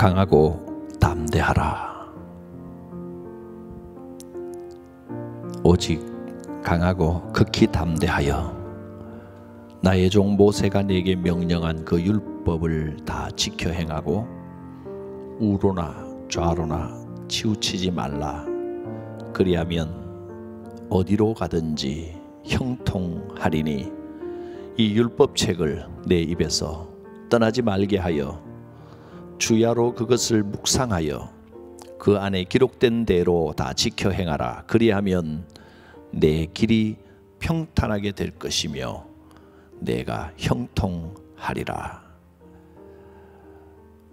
강하고 담대하라. 오직 강하고 극히 담대하여 나의 종 모세가 네게 명령한 그 율법을 다 지켜 행하고 우로나 좌로나 치우치지 말라. 그리하면 어디로 가든지 형통하리니 이 율법책을 내 입에서 떠나지 말게 하여 주야로 그것을 묵상하여 그 안에 기록된 대로 다 지켜 행하라. 그리하면 내 길이 평탄하게 될 것이며 내가 형통하리라.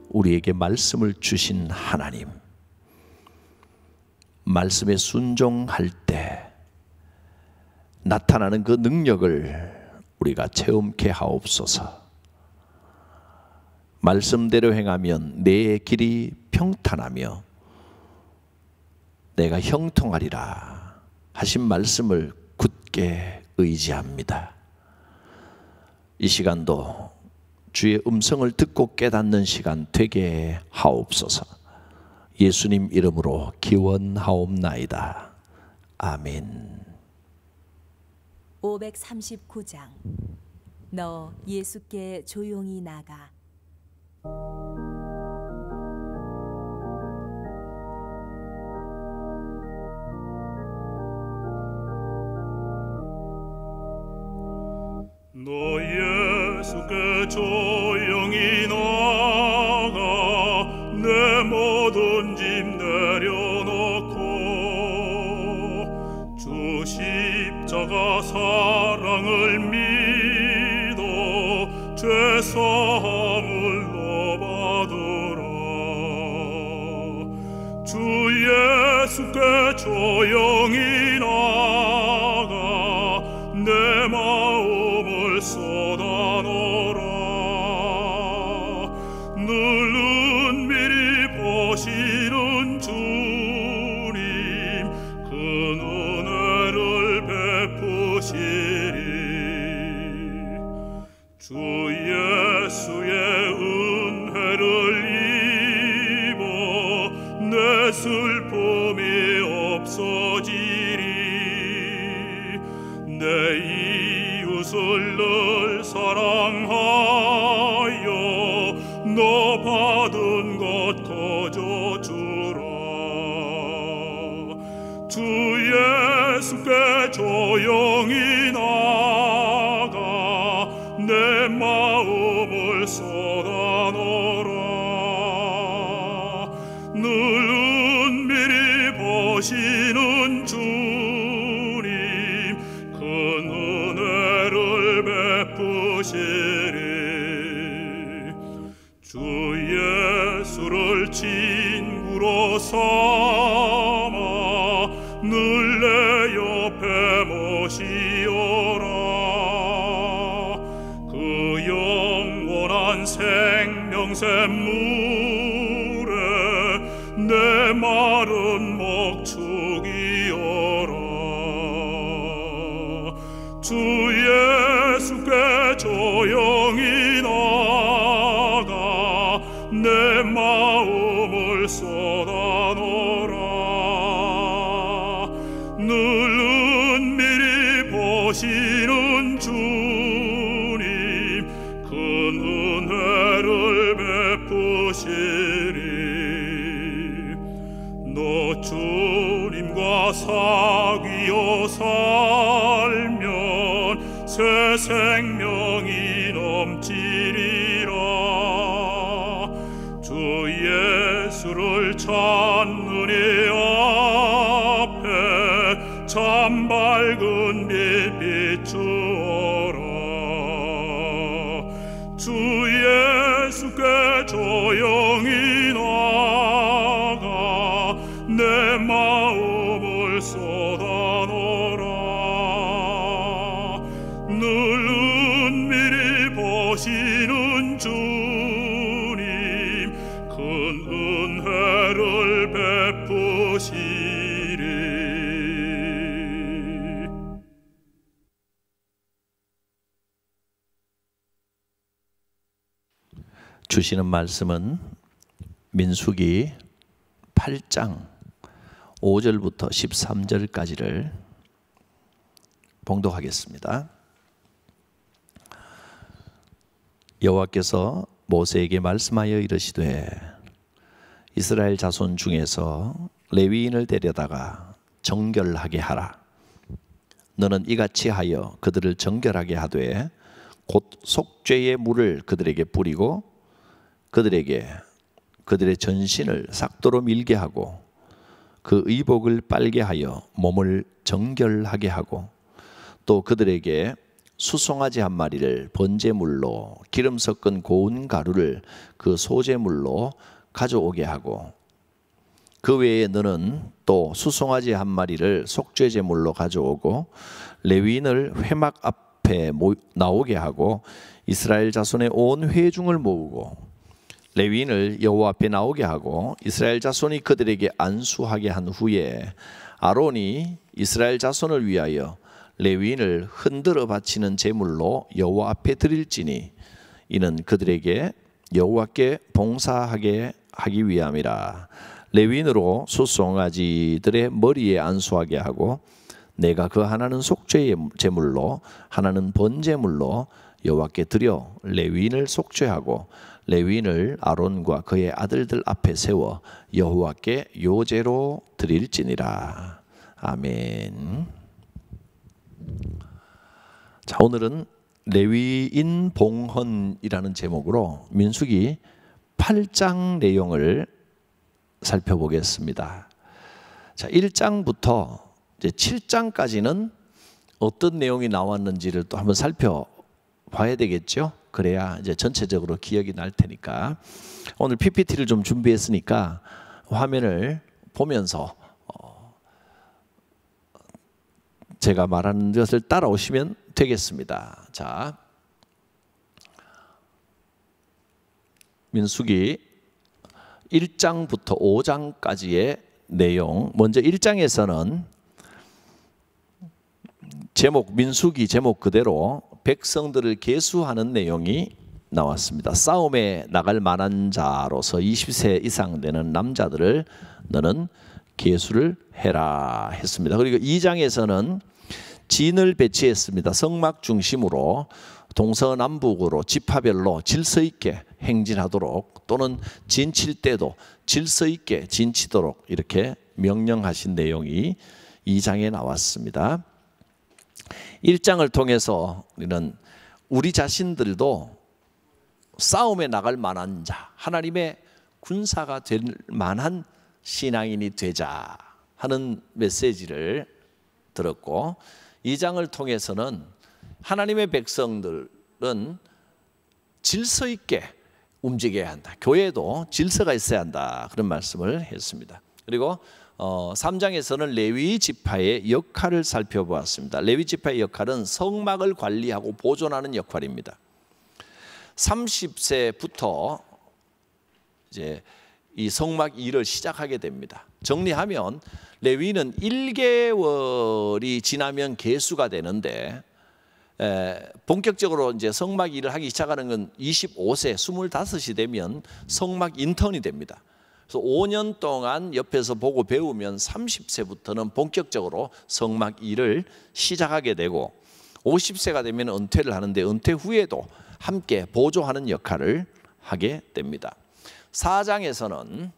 우리에게 말씀을 주신 하나님, 말씀에 순종할 때 나타나는 그 능력을 우리가 체험케 하옵소서. 말씀대로 행하면 내 길이 평탄하며 내가 형통하리라 하신 말씀을 굳게 의지합니다. 이 시간도 주의 음성을 듣고 깨닫는 시간 되게 하옵소서. 예수님 이름으로 기원하옵나이다. 아멘. 539장. 너 예수께 조용히 나가. 너 예수께 조용히 나가 내 모든 짐 내려놓고 주 십자가 사랑을 믿어 죄사함을 너 받으라. 주 예수께 조용히 나가 내 마음을 쏟아놓으라. 늘 은밀히 보시는 주님 그 은혜를 베푸시리. 주 예수의 은혜를 입어 내 슬픔이 없어지리. 내 이웃을 늘 사랑하여 너 받은 것 거저주라. 주 예수께 조용히 나가 내 마음을 쏟아놓으라. 늘 은밀히 보시는 주님 그 은혜를 베푸시리. 주 예수를 친구로 삼아 늘 내 옆에 모시어라. 그 영원한 생명샘물에 내 마른 목 축이어라. 주 예수께 조용히 나가 내 마음을 쏟아놓으라. 늘 은밀히 보시는 주님 그 은혜를 베푸시리. 너 주님과 사귀어 살면 새 생명이 넘치리라. 주 예수를 찾는 이 앞에 참 밝은 빛 비추어라. 주 예수께 조용히 나가 내 마음을 쏟아놓으라. 늘 은밀히 보시는 주님 큰 은혜를 베푸시리. 주시는 말씀은 민수기 8장 5절부터 13절까지를 봉독하겠습니다. 여호와께서 모세에게 말씀하여 이르시되 이스라엘 자손 중에서 레위인을 데려다가 정결하게 하라. 너는 이같이 하여 그들을 정결하게 하되 곧 속죄의 물을 그들에게 뿌리고 그들에게 그들의 전신을 삭도로 밀게 하고 그 의복을 빨게 하여 몸을 정결하게 하고 또 그들에게 수송아지 한 마리를 번제물로 기름 섞은 고운 가루를 그 소제물로 가져오게 하고 그 외에 너는 또 수송아지 한 마리를 속죄제물로 가져오고 레위인을 회막 앞에 나오게 하고 이스라엘 자손의 온 회중을 모으고 레위인을 여호와 앞에 나오게 하고 이스라엘 자손이 그들에게 안수하게 한 후에 아론이 이스라엘 자손을 위하여 레위인을 흔들어 바치는 제물로 여호와 앞에 드릴지니 이는 그들에게 여호와께 봉사하게 하기 위함이라. 레위인으로 수송아지들의 머리에 안수하게 하고 내가 그 하나는 속죄의 제물로 하나는 번제물로 여호와께 드려 레위인을 속죄하고 레위인을 아론과 그의 아들들 앞에 세워 여호와께 요제로 드릴지니라. 아멘. 자, 오늘은 레위인 봉헌이라는 제목으로 민수기 8장 내용을 살펴보겠습니다. 자, 1장부터 이제 7장까지는 어떤 내용이 나왔는지를 또 한번 살펴봐야 되겠죠. 그래야 이제 전체적으로 기억이 날 테니까 오늘 PPT를 좀 준비했으니까 화면을 보면서 제가 말하는 것을 따라오시면 되겠습니다. 자, 민수기 1장부터 5장까지의 내용. 먼저 1장에서는 제목, 민수기 제목 그대로 백성들을 계수하는 내용이 나왔습니다. 싸움에 나갈 만한 자로서 20세 이상 되는 남자들을 너는 계수를 해라 했습니다. 그리고 2장에서는 진을 배치했습니다. 성막 중심으로 동서남북으로 지파별로 질서 있게 행진하도록 또는 진칠 때도 질서 있게 진치도록 이렇게 명령하신 내용이 2장에 나왔습니다. 1장을 통해서 우리는 우리 자신들도 싸움에 나갈 만한 자, 하나님의 군사가 될 만한 신앙인이 되자 하는 메시지를 들었고 2장을 통해서는 하나님의 백성들은 질서 있게 움직여야 한다. 교회도 질서가 있어야 한다. 그런 말씀을 했습니다. 그리고 3장에서는 레위 지파의 역할을 살펴보았습니다. 레위 지파의 역할은 성막을 관리하고 보존하는 역할입니다. 30세부터 이제 이 성막 일을 시작하게 됩니다. 정리하면 레위는 1개월이 지나면 계수가 되는데 본격적으로 이제 성막 일을 하기 시작하는 건 25세, 25이 되면 성막 인턴이 됩니다. 그래서 5년 동안 옆에서 보고 배우면 30세부터는 본격적으로 성막 일을 시작하게 되고 50세가 되면 은퇴를 하는데 은퇴 후에도 함께 보조하는 역할을 하게 됩니다. 4장에서는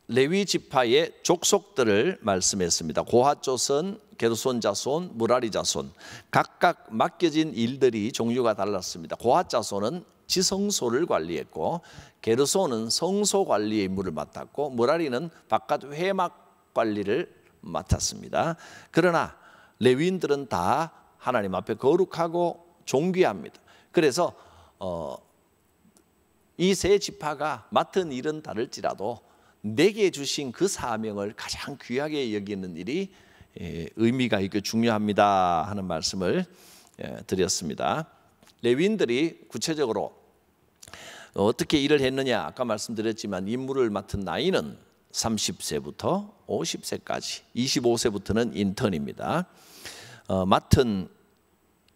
레위 지파의 족속들을 말씀했습니다. 고핫 자손, 게르손 자손, 무라리 자손 각각 맡겨진 일들이 종류가 달랐습니다. 고핫 자손은 지성소를 관리했고 게르손은 성소 관리의 임무를 맡았고 무라리는 바깥 회막 관리를 맡았습니다. 그러나 레위인들은 다 하나님 앞에 거룩하고 존귀합니다. 그래서 이 세 지파가 맡은 일은 다를지라도 내게 주신 그 사명을 가장 귀하게 여기는 일이 의미가 있고 중요합니다 하는 말씀을 드렸습니다. 레위인들이 구체적으로 어떻게 일을 했느냐 아까 말씀드렸지만 임무를 맡은 나이는 30세부터 50세까지 25세부터는 인턴입니다. 맡은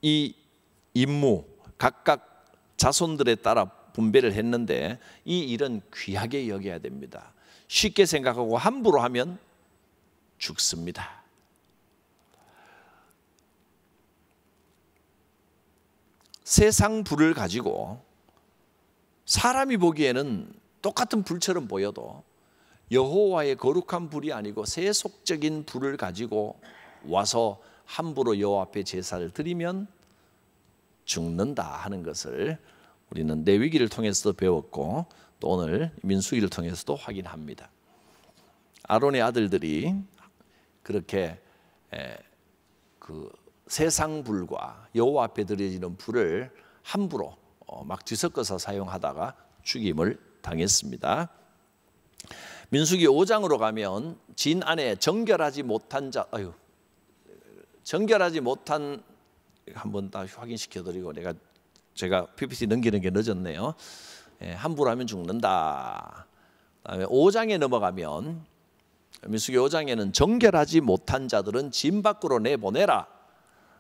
이 임무 각각 자손들에 따라 분배를 했는데 이 일은 귀하게 여겨야 됩니다. 쉽게 생각하고 함부로 하면 죽습니다. 세상 불을 가지고 사람이 보기에는 똑같은 불처럼 보여도 여호와의 거룩한 불이 아니고 세속적인 불을 가지고 와서 함부로 여호와 앞에 제사를 드리면 죽는다 하는 것을 우리는 레위기를 통해서도 배웠고 또 오늘 민수기를 통해서도 확인합니다. 아론의 아들들이 그렇게 그 세상 불과 여호와 앞에 드려지는 불을 함부로 막 뒤섞어서 사용하다가 죽임을 당했습니다. 민수기 5장으로 가면 진 안에 정결하지 못한 자, 정결하지 못한, 한번 다 확인시켜 드리고 제가 PPT 넘기는 게 늦었네요. 함부로 하면 죽는다. 그다음에 5장에 넘어가면 민수기 5장에는 정결하지 못한 자들은 진 밖으로 내보내라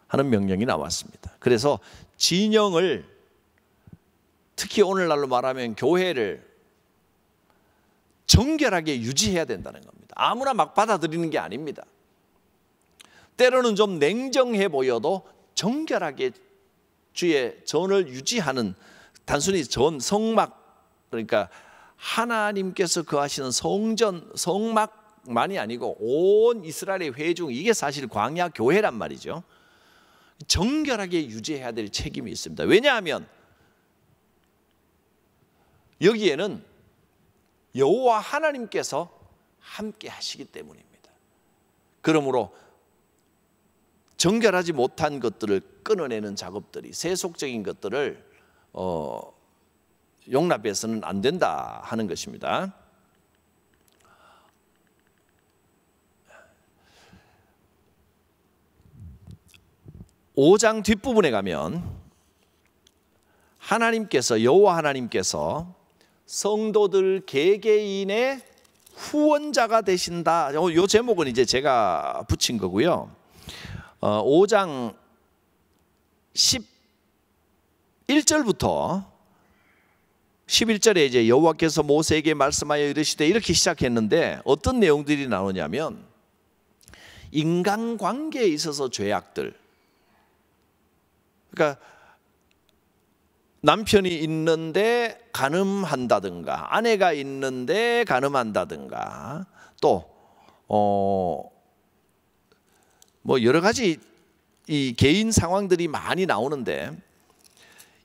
하는 명령이 나왔습니다. 그래서 진영을, 특히 오늘날로 말하면 교회를 정결하게 유지해야 된다는 겁니다. 아무나 막 받아들이는 게 아닙니다. 때로는 좀 냉정해 보여도 정결하게 주의 전을 유지하는, 단순히 성막, 그러니까 하나님께서 거하시는 성전, 성막만이 아니고 온 이스라엘의 회중, 이게 사실 광야 교회란 말이죠. 정결하게 유지해야 될 책임이 있습니다. 왜냐하면 여기에는 여호와 하나님께서 함께 하시기 때문입니다. 그러므로 정결하지 못한 것들을 끊어내는 작업들이, 세속적인 것들을 용납해서는 안 된다 하는 것입니다. (5장) 뒷부분에 가면 여호와 하나님께서 성도들 개개인의 후원자가 되신다. 이 제목은 이제 제가 붙인 거고요. 5장 11절부터 11절에 이제 여호와께서 모세에게 말씀하여 이르시되, 이렇게 시작했는데 어떤 내용들이 나오냐면 인간관계에 있어서 죄악들, 그러니까 남편이 있는데 간음한다든가, 아내가 있는데 간음한다든가, 또 뭐 여러 가지 이 개인 상황들이 많이 나오는데,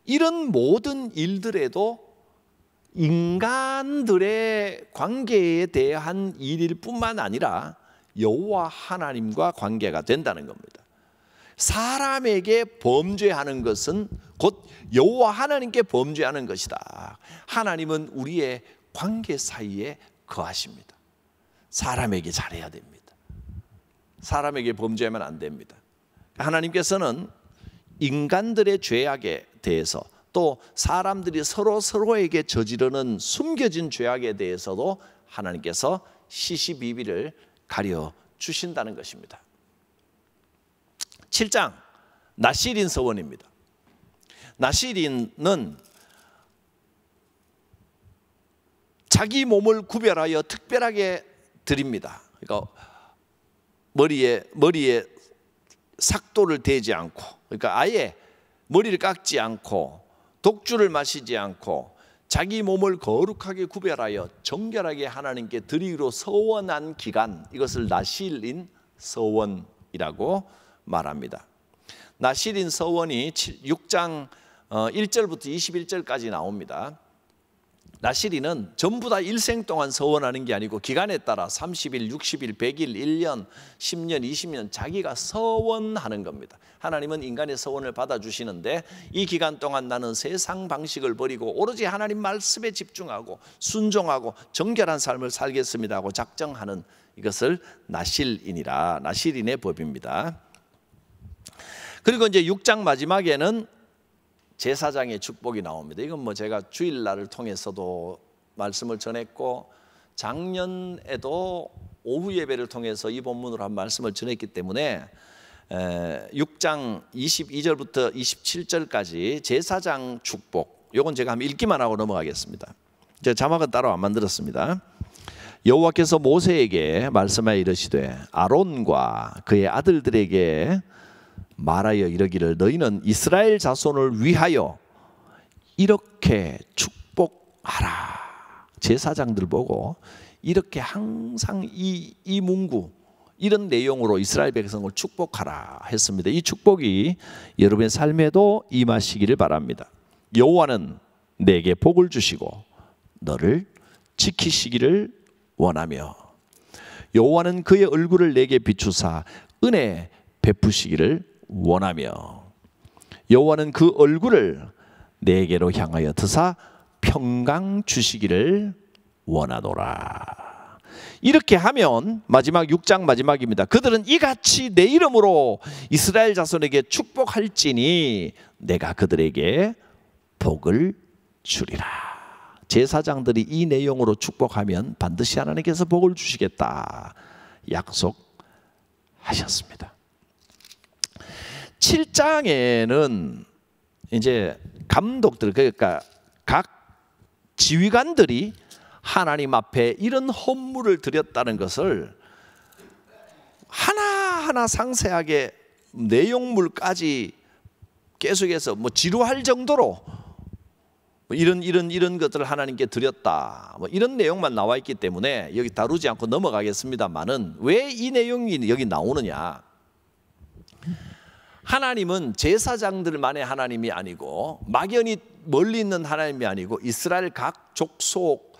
이런 모든 일들에도 인간들의 관계에 대한 일일 뿐만 아니라 여호와 하나님과 관계가 된다는 겁니다. 사람에게 범죄하는 것은 곧 여호와 하나님께 범죄하는 것이다. 하나님은 우리의 관계 사이에 거하십니다. 사람에게 잘해야 됩니다. 사람에게 범죄하면 안 됩니다. 하나님께서는 인간들의 죄악에 대해서, 또 사람들이 서로에게 저지르는 숨겨진 죄악에 대해서도 하나님께서 시시비비를 가려 주신다는 것입니다. 7장 나실인 서원입니다. 나실인은 자기 몸을 구별하여 특별하게 드립니다. 그러니까 머리에 삭도를 대지 않고, 그러니까 아예 머리를 깎지 않고 독주를 마시지 않고 자기 몸을 거룩하게 구별하여 정결하게 하나님께 드리기로 서원한 기간, 이것을 나실인 서원이라고 말합니다. 나실인 서원이 6장 1절부터 21절까지 나옵니다. 나실인은 전부 다 일생 동안 서원하는 게 아니고 기간에 따라 30일, 60일, 100일, 1년, 10년, 20년 자기가 서원하는 겁니다. 하나님은 인간의 서원을 받아주시는데, 이 기간 동안 나는 세상 방식을 버리고 오로지 하나님 말씀에 집중하고 순종하고 정결한 삶을 살겠습니다 하고 작정하는, 이것을 나실인이라, 나실인의 법입니다. 그리고 이제 6장 마지막에는 제사장의 축복이 나옵니다. 이건 뭐 제가 주일날을 통해서도 말씀을 전했고, 작년에도 오후 예배를 통해서 이 본문으로 한 말씀을 전했기 때문에 6장 22절부터 27절까지 제사장 축복, 요건 제가 한번 읽기만 하고 넘어가겠습니다. 제가 자막은 따로 안 만들었습니다. 여호와께서 모세에게 말씀하여 이르시되 아론과 그의 아들들에게 말하여 이르기를 너희는 이스라엘 자손을 위하여 이렇게 축복하라. 제사장들 보고 이렇게 항상 이 문구 이런 내용으로 이스라엘 백성을 축복하라 했습니다. 이 축복이 여러분의 삶에도 임하시기를 바랍니다. 여호와는 내게 복을 주시고 너를 지키시기를 원하며 여호와는 그의 얼굴을 내게 비추사 은혜 베푸시기를 원하며 여호와는 그 얼굴을 내게로 향하여 드사 평강 주시기를 원하노라. 이렇게 하면 마지막 6장 마지막입니다. 그들은 이같이 내 이름으로 이스라엘 자손에게 축복할지니 내가 그들에게 복을 주리라. 제사장들이 이 내용으로 축복하면 반드시 하나님께서 복을 주시겠다 약속하셨습니다. 7장에는 이제 감독들, 그러니까 각 지휘관들이 하나님 앞에 이런 헌물을 드렸다는 것을 하나하나 상세하게 내용물까지 계속해서 지루할 정도로 이런 것들을 하나님께 드렸다, 이런 내용만 나와 있기 때문에 여기 다루지 않고 넘어가겠습니다만은 왜 이 내용이 여기 나오느냐? 하나님은 제사장들만의 하나님이 아니고 막연히 멀리 있는 하나님이 아니고 이스라엘 각 족속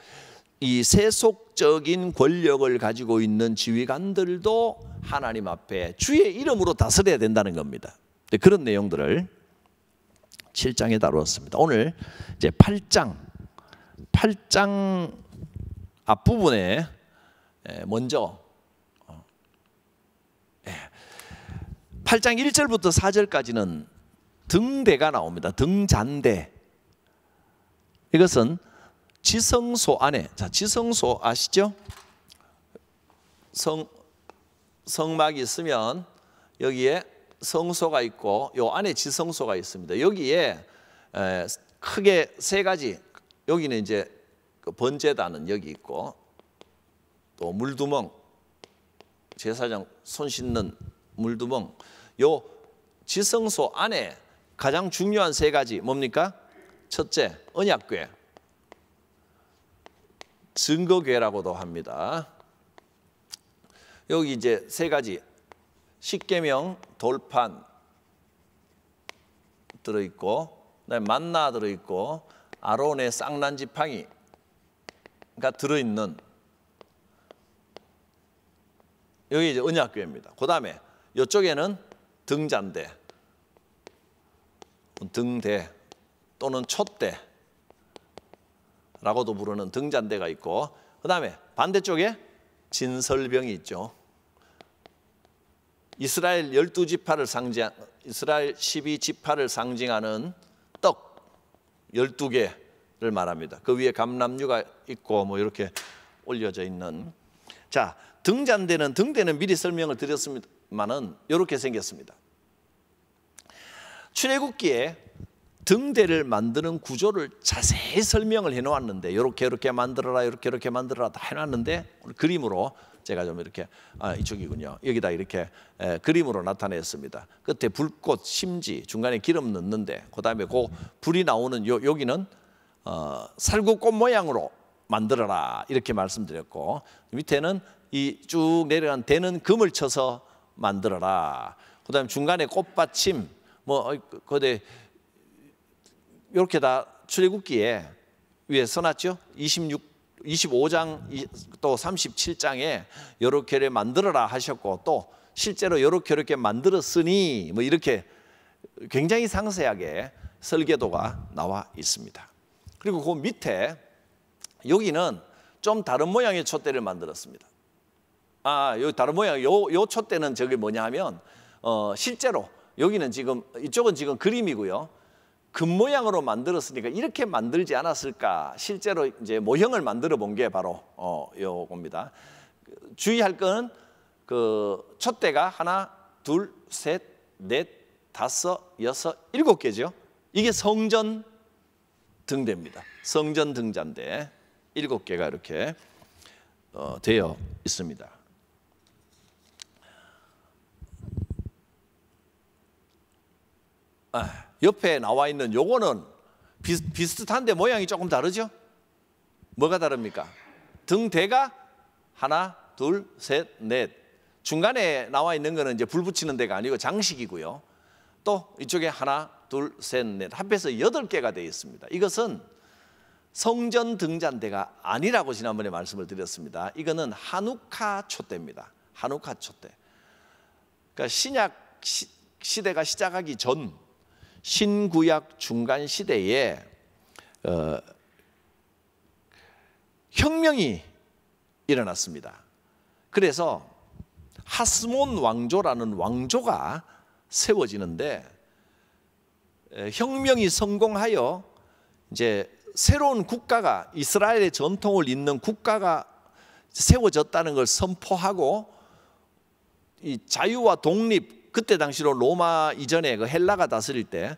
이 세속적인 권력을 가지고 있는 지휘관들도 하나님 앞에 주의 이름으로 다스려야 된다는 겁니다. 그런 내용들을 7장에 다루었습니다. 오늘 이제 8장 앞부분에 먼저 8장 1절부터 4절까지는 등대가 나옵니다. 등잔대. 이것은 지성소 안에, 자, 지성소 아시죠? 성막이 있으면 여기에 성소가 있고 요 안에 지성소가 있습니다. 여기에 크게 세 가지, 여기는 이제 번제단은 여기 있고 또 물두멍, 제사장 손 씻는 물두멍. 요 지성소 안에 가장 중요한 세 가지 뭡니까? 첫째, 언약궤, 증거궤라고도 합니다. 여기 이제 세 가지, 십계명 돌판 들어있고, 그다음에 만나 들어있고, 아론의 쌍난 지팡이가 들어있는 여기 이제 언약궤입니다. 그다음에 이쪽에는 등잔대, 등대 또는 촛대라고도 부르는 등잔대가 있고, 그다음에 반대쪽에 진설병이 있죠. 이스라엘 12지파를 상징한, 이스라엘 12지파를 상징하는 떡 12개를 말합니다. 그 위에 감람류가 있고 이렇게 올려져 있는. 자, 등잔대는 미리 설명을 드렸습니다만은 이렇게 생겼습니다. 출애굽기에 등대를 만드는 구조를 자세히 설명을 해놓았는데 이렇게 만들어라, 이렇게 만들어라 다 해놨는데 오늘 그림으로 제가 좀 이렇게 이쪽이군요. 여기다 이렇게 그림으로 나타냈습니다. 끝에 불꽃, 심지, 중간에 기름 넣는데 그다음에 그 불이 나오는 여기는 살구꽃 모양으로 만들어라 이렇게 말씀드렸고, 밑에는 이 쭉 내려간 대는 금을 쳐서 만들어라. 그다음에 중간에 꽃받침 그데 이렇게 다 출애굽기에 위에 써놨죠. 25장 또 37장에 이렇게를 만들어라 하셨고, 또 실제로 이렇게 만들었으니 이렇게 굉장히 상세하게 설계도가 나와 있습니다. 그리고 그 밑에 여기는 좀 다른 모양의 촛대를 만들었습니다. 여기 다른 모양, 요 촛대는 저게 뭐냐 하면 실제로 여기는 지금 이쪽은 지금 그림이고요. 금 모양으로 만들었으니까 이렇게 만들지 않았을까? 실제로 이제 모형을 만들어 본 게 바로 요겁니다. 주의할 거는 그 촛대가 하나, 둘, 셋, 넷, 다섯, 여섯, 일곱 개죠. 이게 성전 등대입니다. 성전 등잔대 7개가 이렇게 되어 있습니다. 옆에 나와 있는 요거는 비슷한데 모양이 조금 다르죠? 뭐가 다릅니까? 등대가 하나, 둘, 셋, 넷. 중간에 나와 있는 거는 이제 불 붙이는 데가 아니고 장식이고요. 또 이쪽에 하나, 둘, 셋, 넷 합해서 8개가 되어 있습니다. 이것은 성전 등잔대가 아니라고 지난번에 말씀을 드렸습니다. 이거는 하누카 촛대입니다. 하누카 촛대. 그러니까 신약 시대가 시작하기 전 신구약 중간 시대에 혁명이 일어났습니다. 그래서 하스몬 왕조라는 왕조가 세워지는데 혁명이 성공하여 이제 새로운 국가가 이스라엘의 전통을 잇는 국가가 세워졌다는 걸 선포하고 이 자유와 독립, 그때 당시로 로마 이전에 그 헬라가 다스릴 때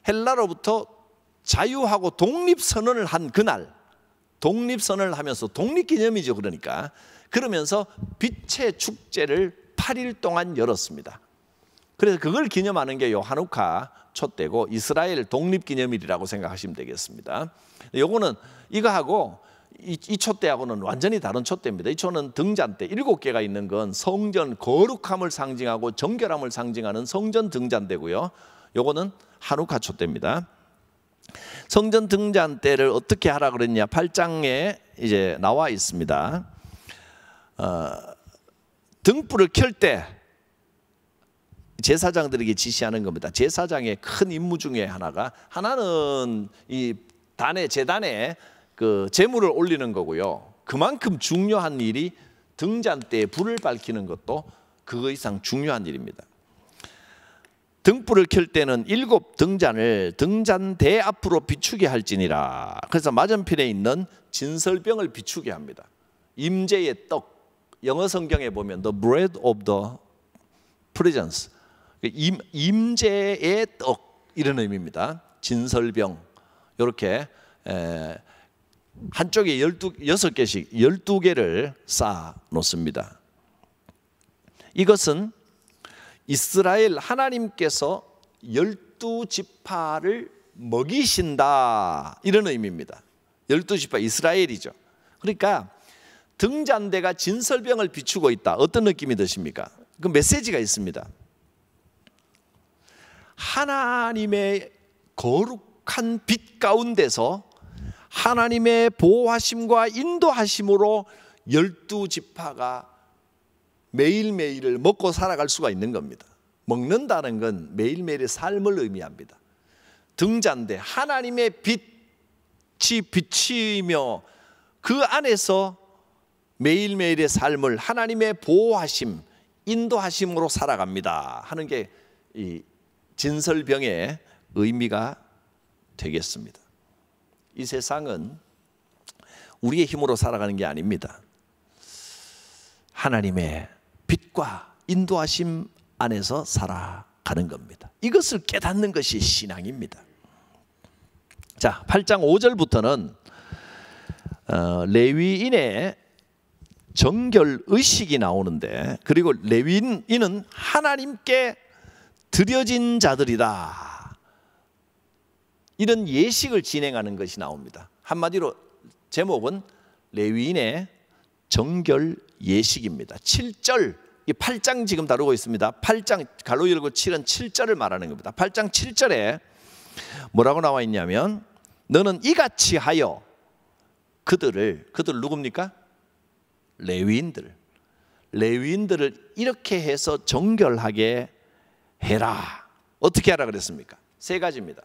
헬라로부터 자유하고 독립 선언을 한 그날, 독립 선언을 하면서 독립기념이죠. 그러면서 빛의 축제를 8일 동안 열었습니다. 그래서 그걸 기념하는 게 요 하누카 촛대고 이스라엘 독립기념일이라고 생각하시면 되겠습니다. 요거는 이거하고 이 촛대하고는 완전히 다른 촛대입니다. 이 촛은 등잔대 7개가 있는 건 성전 거룩함을 상징하고 정결함을 상징하는 성전 등잔대고요. 요거는 하누카 촛대입니다. 성전 등잔대를 어떻게 하라 그랬냐? 8장에 이제 나와 있습니다. 등불을 켤 때 제사장들에게 지시하는 겁니다. 제사장의 큰 임무 중에 하나는 이 제단에 그 제물을 올리는 거고요. 그만큼 중요한 일이 등잔대에 불을 밝히는 것도 그거 이상 중요한 일입니다. 등불을 켤 때는 7 등잔을 등잔대 앞으로 비추게 할지니라. 그래서 맞은편에 있는 진설병을 비추게 합니다. 임재의 떡, 영어 성경에 보면 the bread of the presence, 임재의 떡 이런 의미입니다. 진설병 이렇게 한쪽에 6개씩 12개를 쌓아 놓습니다. 이것은 이스라엘 하나님께서 12지파를 먹이신다 이런 의미입니다. 12지파 이스라엘이죠. 그러니까 등잔대가 진설병을 비추고 있다. 어떤 느낌이 드십니까? 그 메시지가 있습니다. 하나님의 거룩한 빛 가운데서 하나님의 보호하심과 인도하심으로 12지파가 매일매일을 먹고 살아갈 수가 있는 겁니다. 먹는다는 건 매일매일의 삶을 의미합니다. 등잔대, 하나님의 빛이 비치며 그 안에서 매일매일의 삶을 하나님의 보호하심, 인도하심으로 살아갑니다 하는 게 이 진설병의 의미가 되겠습니다. 이 세상은 우리의 힘으로 살아가는 게 아닙니다. 하나님의 빛과 인도하심 안에서 살아가는 겁니다. 이것을 깨닫는 것이 신앙입니다. 자, 8장 5절부터는 레위인의 정결 의식이 나오는데, 그리고 레위인은 하나님께 드려진 자들이다 이런 예식을 진행하는 것이 나옵니다. 한마디로 제목은 레위인의 정결 예식입니다. 7절, 이 8장 지금 다루고 있습니다. 8장 가로 열고 7은 7절을 말하는 겁니다. 8장 7절에 뭐라고 나와 있냐면, 너는 이같이 하여 그들 누굽니까? 레위인들을 이렇게 해서 정결하게 해라. 어떻게 하라 그랬습니까? 3가지입니다.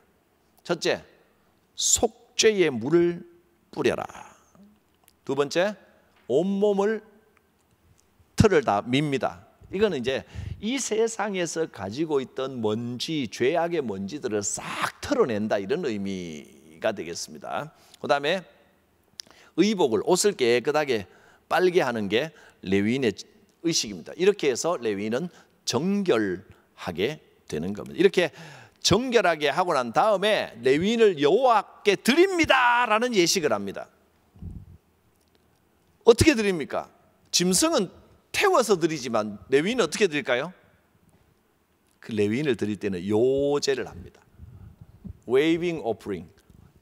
첫째, 속죄의 물을 뿌려라. 2번째, 온몸을 틀을 다 밉니다. 이거는 이제 이 세상에서 가지고 있던 먼지, 죄악의 먼지들을 싹 털어낸다 이런 의미가 되겠습니다. 그 다음에 의복을, 옷을 깨끗하게 빨게 하는 게 레위인의 의식입니다. 이렇게 해서 레위인은 정결하게 되는 겁니다. 이렇게 정결하게 하고 난 다음에 레위인을 여호와께 드립니다라는 예식을 합니다. 어떻게 드립니까? 짐승은 태워서 드리지만 레위인은 어떻게 드릴까요? 그 레위인을 드릴 때는 요제를 합니다. 웨이빙 오프링,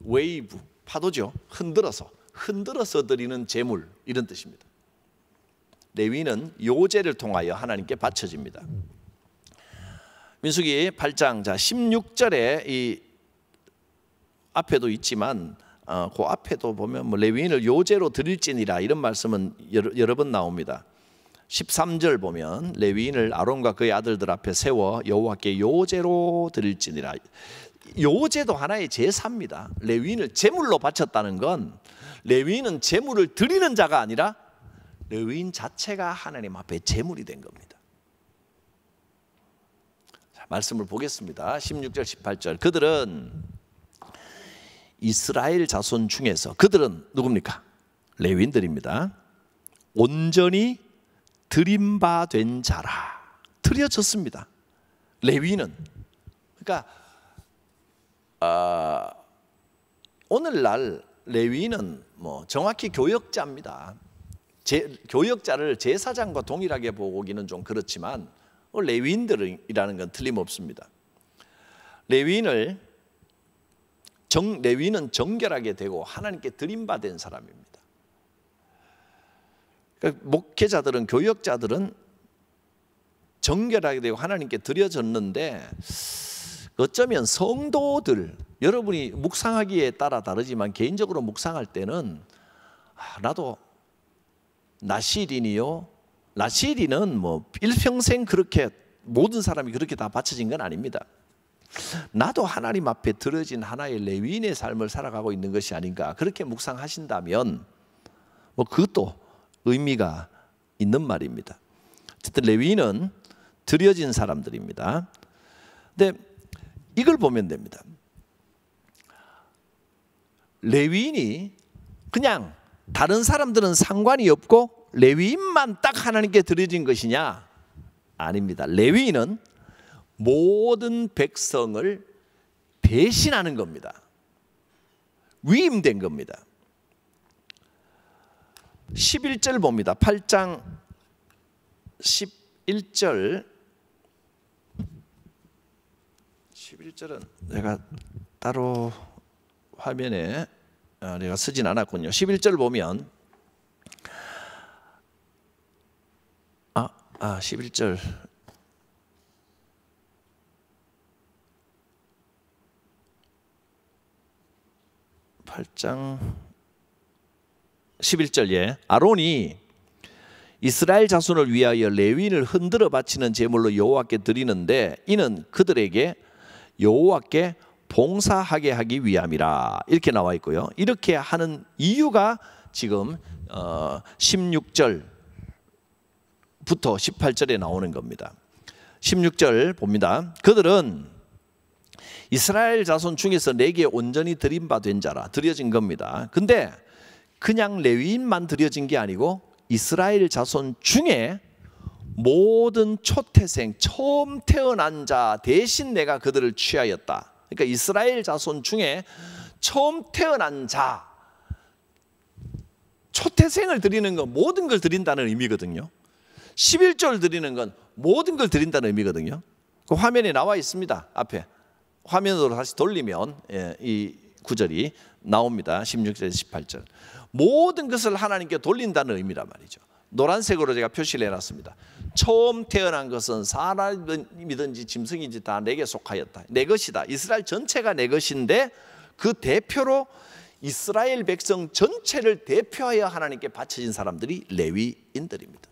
웨이브, 파도죠. 흔들어서 드리는 제물, 이런 뜻입니다. 레위인은 요제를 통하여 하나님께 바쳐집니다. 민수기 8장 16절에 이 앞에도 있지만 그 앞에도 보면 뭐 레위인을 요제로 드릴지니라 이런 말씀은 여러 번 나옵니다. 13절 보면 레위인을 아론과 그의 아들들 앞에 세워 여호와께 요제로 드릴지니라. 요제도 하나의 제사입니다. 레위인을 제물로 바쳤다는 건 레위인은 제물을 드리는 자가 아니라 레위인 자체가 하나님 앞에 제물이 된 겁니다. 자, 말씀을 보겠습니다. 16절 18절. 그들은 이스라엘 자손 중에서, 그들은 누굽니까? 레위인들입니다. 온전히 드림바된 자라. 드려졌습니다. 레위인은. 그러니까 오늘날 레위인은 뭐 정확히 교역자입니다. 교역자를 제사장과 동일하게 보기는 좀 그렇지만 레위인들이라는 건 틀림없습니다. 레위인은 정결하게 되고 하나님께 드림받은 사람입니다. 그러니까 목회자들은, 교역자들은 정결하게 되고 하나님께 드려졌는데 어쩌면 성도들, 여러분이 묵상하기에 따라 다르지만 개인적으로 묵상할 때는 나도 나실인이요. 나실인은 뭐 일평생 그렇게 모든 사람이 그렇게 다 바쳐진 건 아닙니다. 나도 하나님 앞에 드려진 하나의 레위인의 삶을 살아가고 있는 것이 아닌가, 그렇게 묵상하신다면 뭐 그것도 의미가 있는 말입니다. 어쨌든 레위인은 드려진 사람들입니다. 근데 이걸 보면 됩니다. 레위인이 그냥 다른 사람들은 상관이 없고 레위인만 딱 하나님께 드려진 것이냐? 아닙니다. 레위인은 모든 백성을 대신하는 겁니다. 위임된 겁니다. 11절 봅니다. 8장 11절. 11절은 내가 따로 화면에 내가 쓰진 않았군요. 11절 보면 11절 (8장 11절) 예, 아론이 이스라엘 자손을 위하여 레위인을 흔들어 바치는 제물로 여호와께 드리는데 이는 그들에게 여호와께 봉사하게 하기 위함이라, 이렇게 나와 있고요. 이렇게 하는 이유가 지금 16절부터 18절에 나오는 겁니다. 16절 봅니다. 그들은 이스라엘 자손 중에서 내게 온전히 드림바된 자라, 드려진 겁니다. 근데 그냥 레위인만 드려진 게 아니고 이스라엘 자손 중에 모든 초태생, 처음 태어난 자 대신 내가 그들을 취하였다. 그러니까 이스라엘 자손 중에 처음 태어난 자, 초태생을 드리는 건 모든 걸 드린다는 의미거든요. 11절 드리는 건 모든 걸 드린다는 의미거든요. 그 화면에 나와 있습니다. 앞에 화면으로 다시 돌리면 이 구절이 나옵니다. 16절 18절. 모든 것을 하나님께 돌린다는 의미란 말이죠. 노란색으로 제가 표시를 해놨습니다. 처음 태어난 것은 사람이든지 짐승이든지 다 내게 속하였다. 내 것이다. 이스라엘 전체가 내 것인데 그 대표로 이스라엘 백성 전체를 대표하여 하나님께 바쳐진 사람들이 레위인들입니다.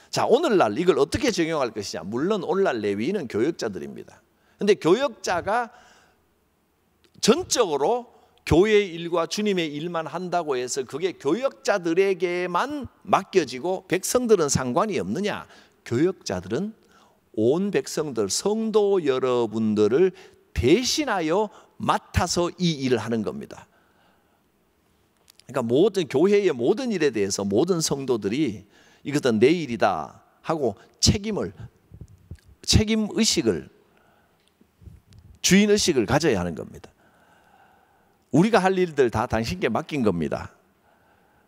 자, 오늘날 이걸 어떻게 적용할 것이냐. 물론 오늘날 레위인은 교역자들입니다. 그런데 교역자가 전적으로 교회의 일과 주님의 일만 한다고 해서 그게 교역자들에게만 맡겨지고 백성들은 상관이 없느냐? 교역자들은 온 백성들, 성도 여러분들을 대신하여 맡아서 이 일을 하는 겁니다. 그러니까 모든 교회의 모든 일에 대해서 모든 성도들이 이것은 내 일이다 하고 책임의식을 주인의식을 가져야 하는 겁니다. 우리가 할 일들 다 당신께 맡긴 겁니다.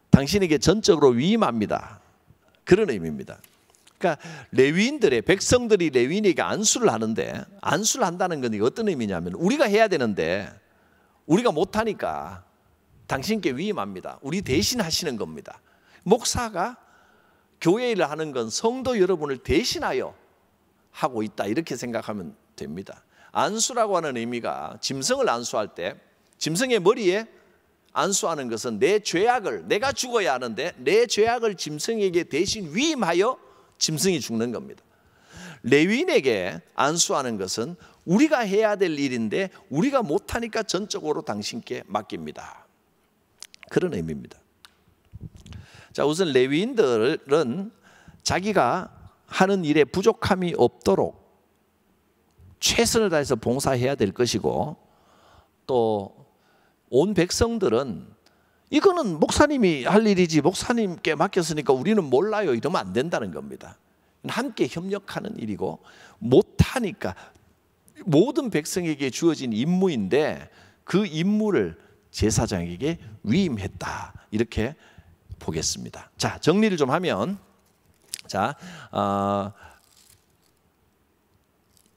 당신에게 전적으로 위임합니다. 그런 의미입니다. 그러니까 레위인들의 백성들이 레위인에게 안수를 하는데, 안수를 한다는 건 어떤 의미냐면 우리가 해야 되는데 우리가 못하니까 당신께 위임합니다. 우리 대신 하시는 겁니다. 목사가 교회 일을 하는 건 성도 여러분을 대신하여 하고 있다, 이렇게 생각하면 됩니다. 안수라고 하는 의미가 짐승을 안수할 때 짐승의 머리에 안수하는 것은 내 죄악을, 내가 죽어야 하는데 내 죄악을 짐승에게 대신 위임하여 짐승이 죽는 겁니다. 레위인에게 안수하는 것은 우리가 해야 될 일인데 우리가 못하니까 전적으로 당신께 맡깁니다. 그런 의미입니다. 자, 우선 레위인들은 자기가 하는 일에 부족함이 없도록 최선을 다해서 봉사해야 될 것이고, 또 온 백성들은 이거는 목사님이 할 일이지 목사님께 맡겼으니까 우리는 몰라요, 이러면 안 된다는 겁니다. 함께 협력하는 일이고 못하니까 모든 백성에게 주어진 임무인데 그 임무를 제사장에게 위임했다, 이렇게 보겠습니다. 자, 정리를 좀 하면, 자,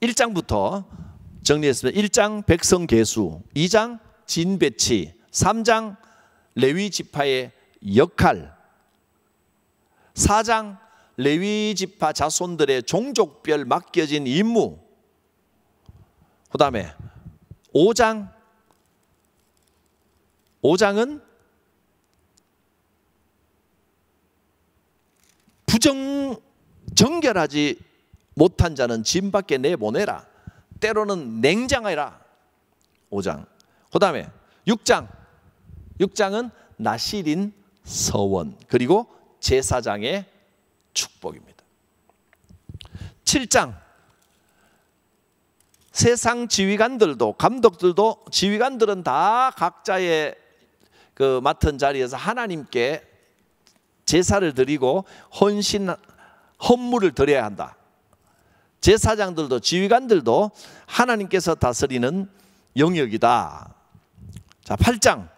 1장부터 정리했습니다. 1장 백성 계수, 2장 진 배치, 3장 레위 지파의 역할, 4장 레위 지파 자손들의 종족별 맡겨진 임무, 그 다음에 5장은 정결하지 못한 자는 진 밖에 내보내라, 때로는 냉장하라. 5장. 그 다음에 6장은 나실인 서원, 그리고 제사장의 축복입니다. 7장 세상 지휘관들도, 감독들도, 지휘관들은 다 각자의 그 맡은 자리에서 하나님께 제사를 드리고 헌물을 드려야 한다. 제사장들도 지휘관들도 하나님께서 다스리는 영역이다. 자, 8장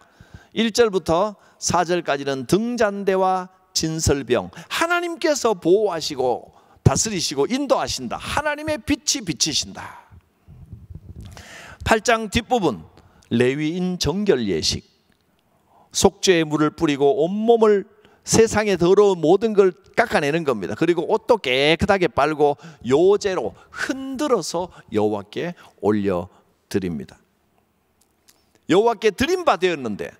1절부터 4절까지는 등잔대와 진설병, 하나님께서 보호하시고 다스리시고 인도하신다. 하나님의 빛이 비치신다. 8장 뒷부분 레위인 정결 예식, 속죄의 물을 뿌리고 온몸을 세상에 더러운 모든 걸 깎아내는 겁니다. 그리고 옷도 깨끗하게 빨고 요제로 흔들어서 여호와께 올려드립니다. 여호와께 드린 바 되었는데,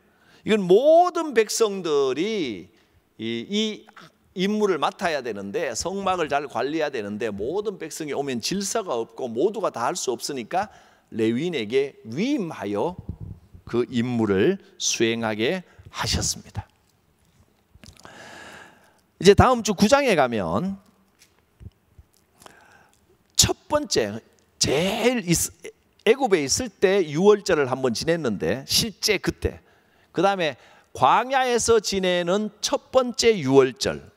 이건 모든 백성들이 이 임무를 맡아야 되는데, 성막을 잘 관리해야 되는데 모든 백성이 오면 질서가 없고 모두가 다 할 수 없으니까 레위인에게 위임하여 그 임무를 수행하게 하셨습니다. 이제 다음 주 9장에 가면 첫 번째, 제일 애굽에 있을 때 유월절을 한번 지냈는데, 실제 그때, 그 다음에 광야에서 지내는 첫 번째 유월절,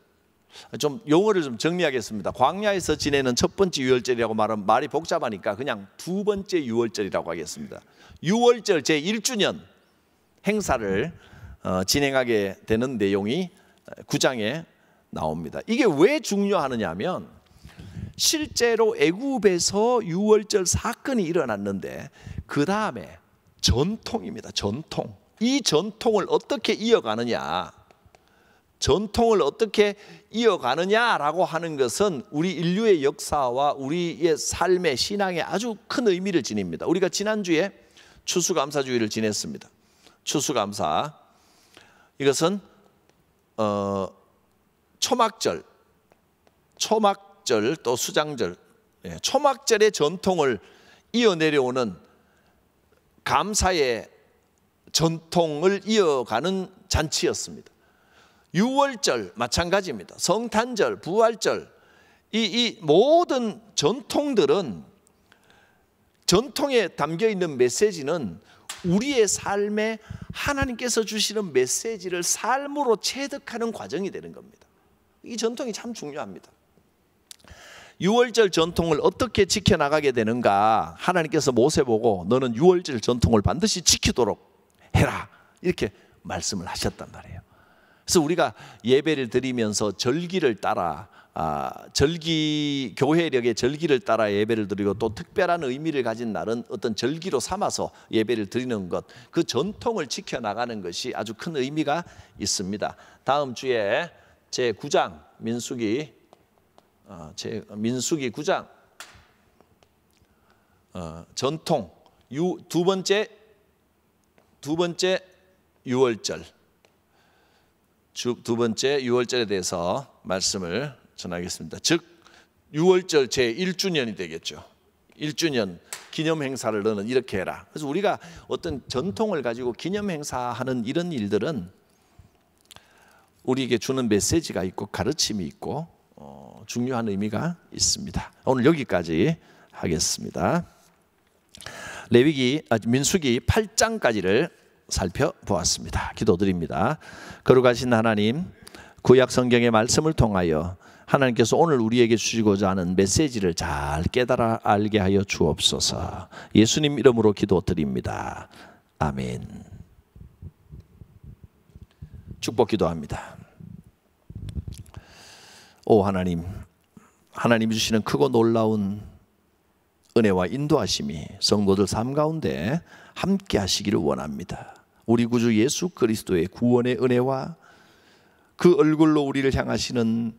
좀 용어를 좀 정리하겠습니다. 광야에서 지내는 첫 번째 유월절이라고 말하면 말이 복잡하니까 그냥 두 번째 유월절이라고 하겠습니다. 유월절 제1주년 행사를 진행하게 되는 내용이 9장에 나옵니다. 이게 왜 중요하느냐면, 실제로 애굽에서 유월절 사건이 일어났는데 그 다음에 전통입니다. 전통. 이 전통을 어떻게 이어가느냐, 전통을 어떻게 이어가느냐라고 하는 것은 우리 인류의 역사와 우리의 삶의 신앙에 아주 큰 의미를 지닙니다. 우리가 지난주에 추수감사주의를 지냈습니다. 추수감사, 이것은 초막절 또 수장절, 초막절의 전통을 이어내려오는 감사의 전통을 이어가는 잔치였습니다. 유월절 마찬가지입니다. 성탄절, 부활절, 이 모든 전통들은, 전통에 담겨있는 메시지는 우리의 삶에 하나님께서 주시는 메시지를 삶으로 체득하는 과정이 되는 겁니다. 이 전통이 참 중요합니다. 유월절 전통을 어떻게 지켜나가게 되는가? 하나님께서 모세 보고 너는 유월절 전통을 반드시 지키도록 해라, 이렇게 말씀을 하셨단 말이에요. 그래서 우리가 예배를 드리면서 절기를 따라 교회력의 절기를 따라 예배를 드리고 또 특별한 의미를 가진 날은 어떤 절기로 삼아서 예배를 드리는 것, 그 전통을 지켜나가는 것이 아주 큰 의미가 있습니다. 다음 주에 제 9장 민수기 9장 전통 두 번째 유월절, 두 번째 유월절에 대해서 말씀을 전하겠습니다. 즉 유월절 제 1주년이 되겠죠. 1주년 기념 행사를 너는 이렇게 해라. 그래서 우리가 어떤 전통을 가지고 기념 행사하는 이런 일들은 우리에게 주는 메시지가 있고 가르침이 있고 중요한 의미가 있습니다. 오늘 여기까지 하겠습니다. 민수기 8장까지를 살펴보았습니다. 기도드립니다. 거룩하신 하나님, 구약 성경의 말씀을 통하여 하나님께서 오늘 우리에게 주시고자 하는 메시지를 잘 깨달아 알게 하여 주옵소서. 예수님 이름으로 기도드립니다. 아멘. 축복 기도합니다. 오 하나님, 하나님이 주시는 크고 놀라운 은혜와 인도하심이 성도들 삶 가운데 함께 하시기를 원합니다. 우리 구주 예수 그리스도의 구원의 은혜와 그 얼굴로 우리를 향하시는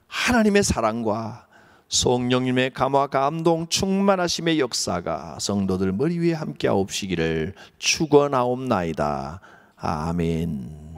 하나님의 사랑과 성령님의 감화 감동 충만하심의 역사가 성도들 머리 위에 함께 하옵시기를 축원하옵나이다. 아멘.